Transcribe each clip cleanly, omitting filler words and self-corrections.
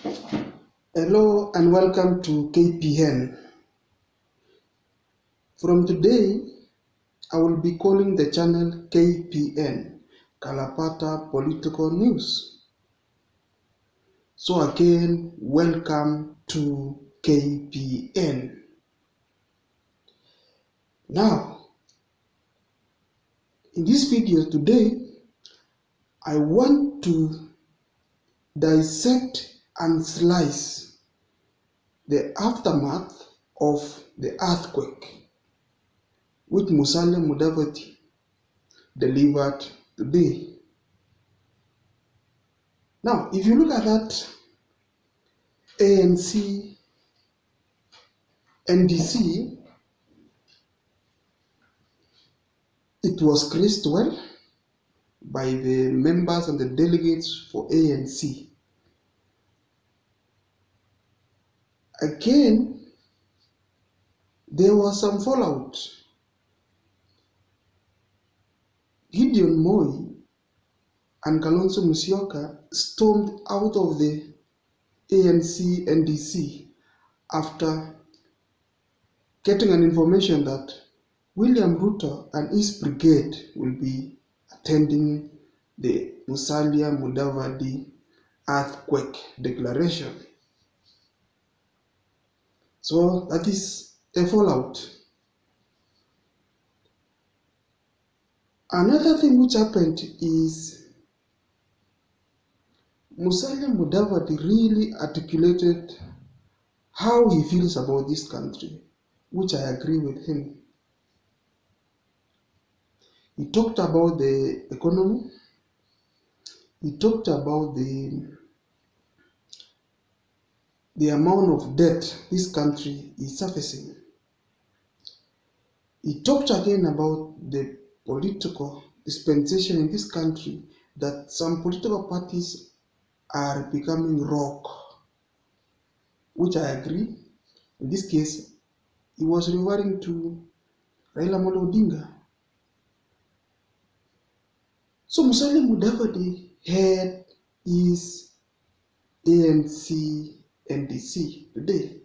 Hello and welcome to KPN. From today, I will be calling the channel KPN, Kalapata Political News. So again, welcome to KPN. Now, in this video today, I want to dissect and slice the aftermath of the earthquake which Musalia Mudavadi delivered today. Now, if you look at that ANC NDC, it was graced well by the members and the delegates for ANC. Again, there was some fallout. Gideon Moi and Kalonzo Musyoka stormed out of the ANC NDC after getting an information that William Ruto and his brigade will be attending the Musalia Mudavadi earthquake declaration. So that is a fallout. Another thing which happened is Musalia Mudavadi really articulated how he feels about this country, which I agree with him. He talked about the economy. He talked about the amount of debt this country is surfacing. He talked again about the political dispensation in this country, that some political parties are becoming rogue, which I agree. In this case, he was referring to Raila Amolo Odinga. So Musalia Mudavadi had his ANC NDC today.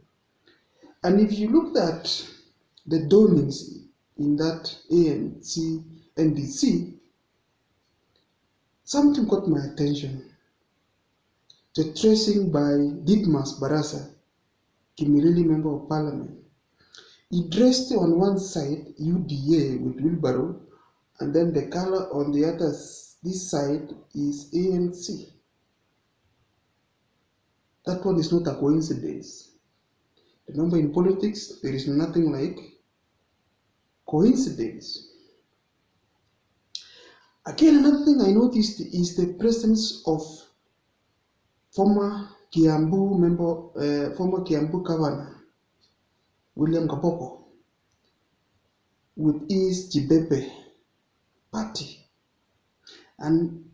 And if you look at the donings in that ANC NDC, something caught my attention. The tracing by Didmas Barasa, Kimilili Member of Parliament. He dressed on one side UDA with wheelbarrow, and then the color on the other this side is ANC. That one is not a coincidence. Remember, in politics, there is nothing like coincidence. Again, another thing I noticed is the presence of former Kiambu Governor William Kaboko with his Jibepe party. And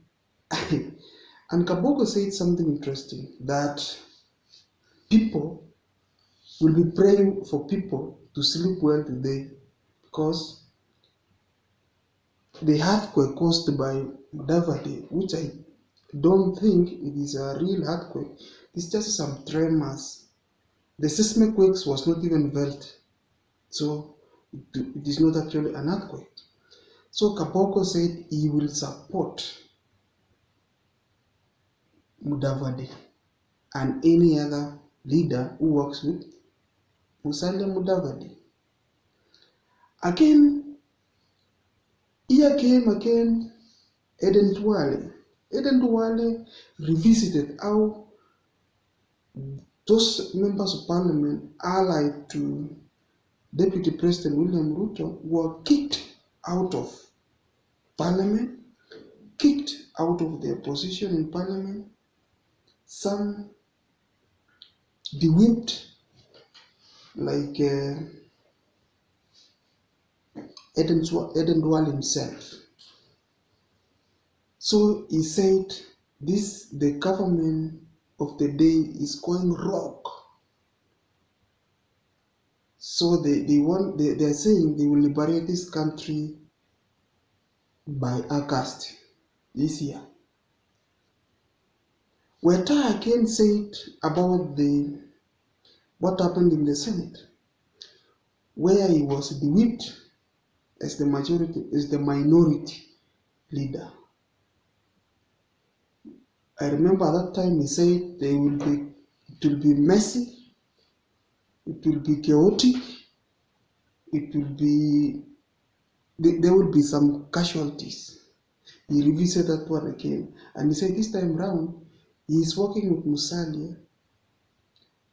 Kaboko said something interesting, that people will be praying for people to sleep well today because the earthquake caused by Mudavadi, which I don't think it is a real earthquake, it's just some tremors. The seismic quakes was not even felt, so it is not actually an earthquake. So Kaboko said he will support Mudavadi and any other leader who works with Musalia Mudavadi. Again, here came again Eden Duale. Eden Duale revisited how those members of parliament allied to Deputy President William Ruto were kicked out of parliament, kicked out of their position in parliament, some bewhipped like Eden Duale himself. So he said the government of the day is going rogue. So they are saying they will liberate this country by August this year. Weta again said about the what happened in the Senate, where he was whipped as the minority leader. I remember that time he said it will be messy, it will be chaotic, it will be there will be some casualties. He revisited that one again, and he said this time round he is working with Musalia,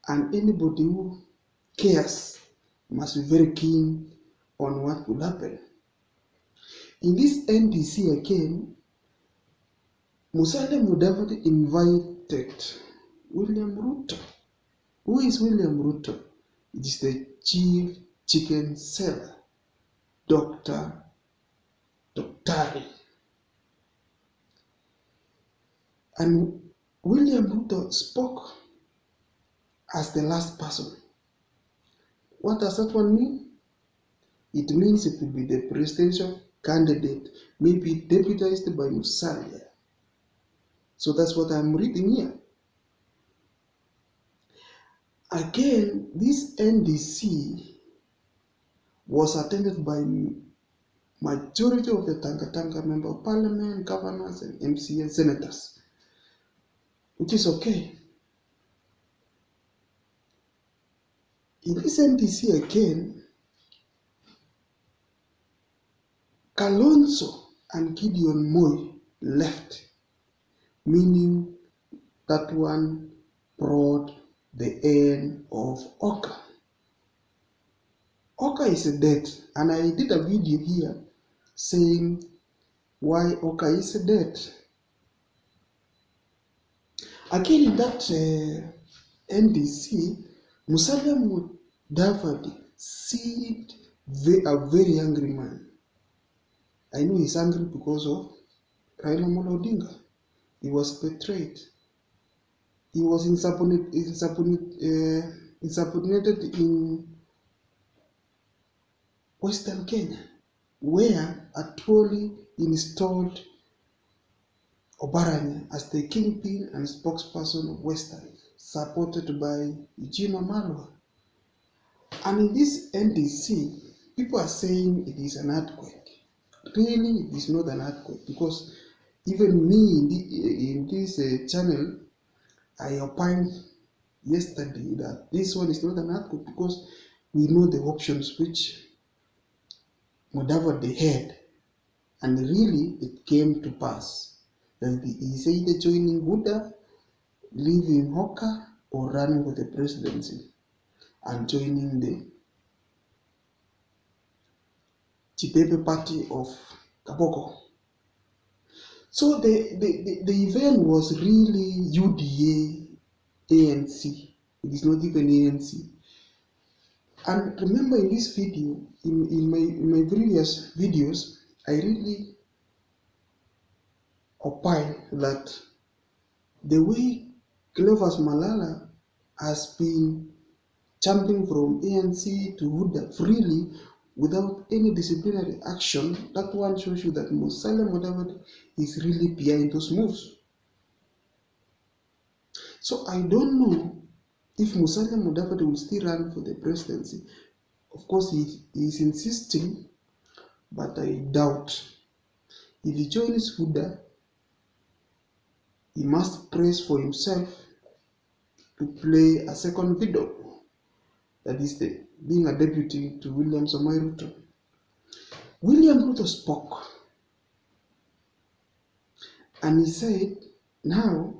and anybody who cares must be very keen on what will happen. In this NDC again, Musalia Mudavadi invited William Ruto. Who is William Ruto? It is the chief chicken seller, Dr. Doctari. And William Ruto spoke as the last person. What does that one mean? It means it will be the presidential candidate, maybe deputized by Musalia. So that's what I'm reading here. Again, this NDC was attended by majority of the Tanga member of parliament, governors, and MCA senators, which is okay. In this NDC again, Kalonzo and Gideon Moi left, meaning that one brought the end of Oka. Oka is dead, and I did a video here saying why Oka is dead. Again, in that NDC, Musalia Mudavadi seemed a very angry man. I know he's angry because of Raila Amolo Odinga. He was betrayed. He was insubordinated in Western Kenya, where Atwoli installed Obaranya as the kingpin and spokesperson of Western, supported by Eugene Wamalwa. And in this NDC, people are saying it is an earthquake. Really, it is not an earthquake, because even me in this channel, I opined yesterday that this one is not an earthquake, because we know the options which Mudavadi had, and really it came to pass that he is either joining Huda, leaving Hoka, or running for the presidency and joining the Chibebe party of Kaboko. So the event was really UDA ANC. It is not even ANC. And remember, in this video, in my previous videos, I really opine that the way Cleophas Malala has been jumping from ANC to Huda freely without any disciplinary action, that one shows you that Musalia Mudavadi is really behind those moves. So I don't know if Musalia Mudavadi will still run for the presidency. Of course, he is insisting, but I doubt. If he joins Huda, he must praise for himself to play a second fiddle, that is being a deputy to William Samoei Ruto. William Ruto spoke, and he said, now,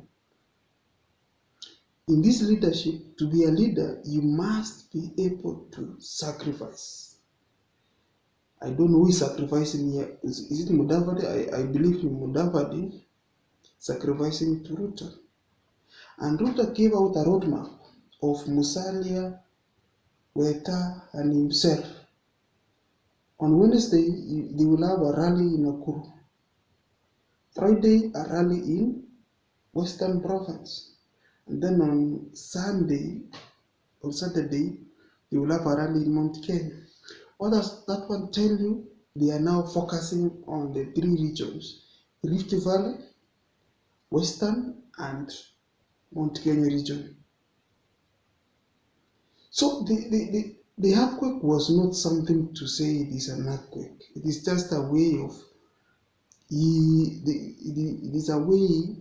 in this leadership, to be a leader, you must be able to sacrifice. I don't know who is sacrificing here. Is it Mudavadi? I believe in Mudavadi sacrificing to Ruto. And Ruto gave out a roadmap of Musalia, Weta, and himself. On Wednesday, they will have a rally in Nakuru. Friday, a rally in Western Province. And then on Sunday or Saturday, they will have a rally in Mount Kenya. What does that one tell you? They are now focusing on the three regions: Rift Valley, Western, and Mount Kenya region. So the earthquake was not something to say it is an earthquake. It is just a way of it is a way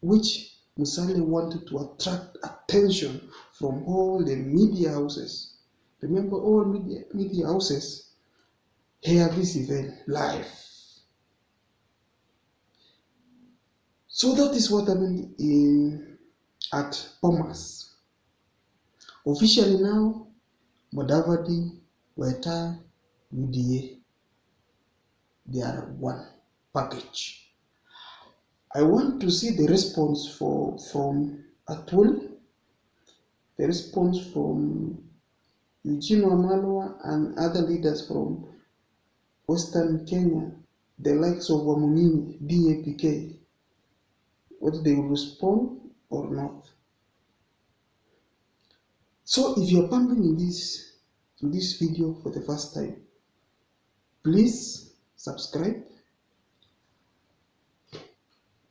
which Musalia wanted to attract attention from all the media houses. Remember, all media houses hear this event live. So that is what happened at Bomas. Officially now, Mudavadi, Weta, UDA, they are one package. I want to see the response from Atul, the response from Eugene Wamalwa and other leaders from Western Kenya, the likes of Wamunyini, DAPK, whether they will respond or not. So if you're pumping in this video for the first time, please subscribe,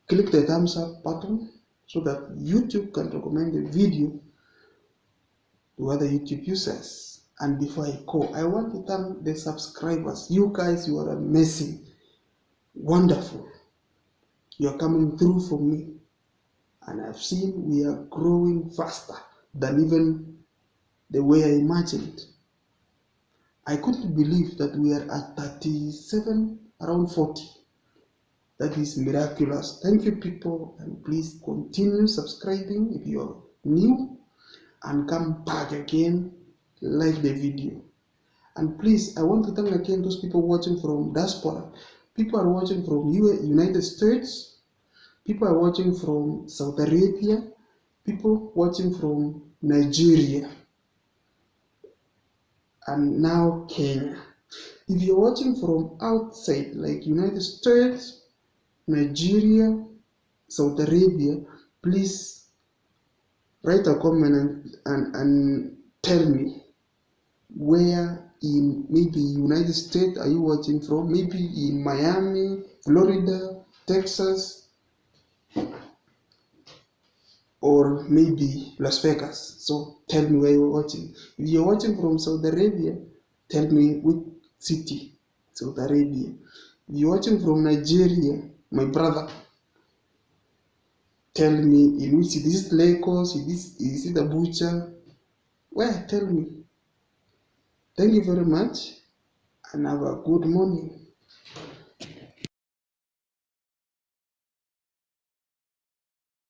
click the thumbs up button so that YouTube can recommend the video to other YouTube users. And before I go, I want to thank the subscribers. You guys, you are amazing, wonderful. You are coming through for me, and I've seen we are growing faster than even the way I imagined. I couldn't believe that we are at 37, around 40. That is miraculous. Thank you, people, and please continue subscribing if you are new, and come back again, like the video. And please, I want to thank again those people watching from diaspora. People are watching from United States. People are watching from Saudi Arabia. People watching from Nigeria. And now Kenya. If you're watching from outside, like United States, Nigeria, Saudi Arabia, please write a comment and tell me where in maybe United States are you watching from, maybe in Miami, Florida, Texas, or maybe Las Vegas. So tell me where you're watching. If you're watching from Saudi Arabia, tell me which city, Saudi Arabia. If you're watching from Nigeria, my brother, tell me in which city. Is it Lagos? Is it Abuja? Where? Tell me. Thank you very much and have a good morning.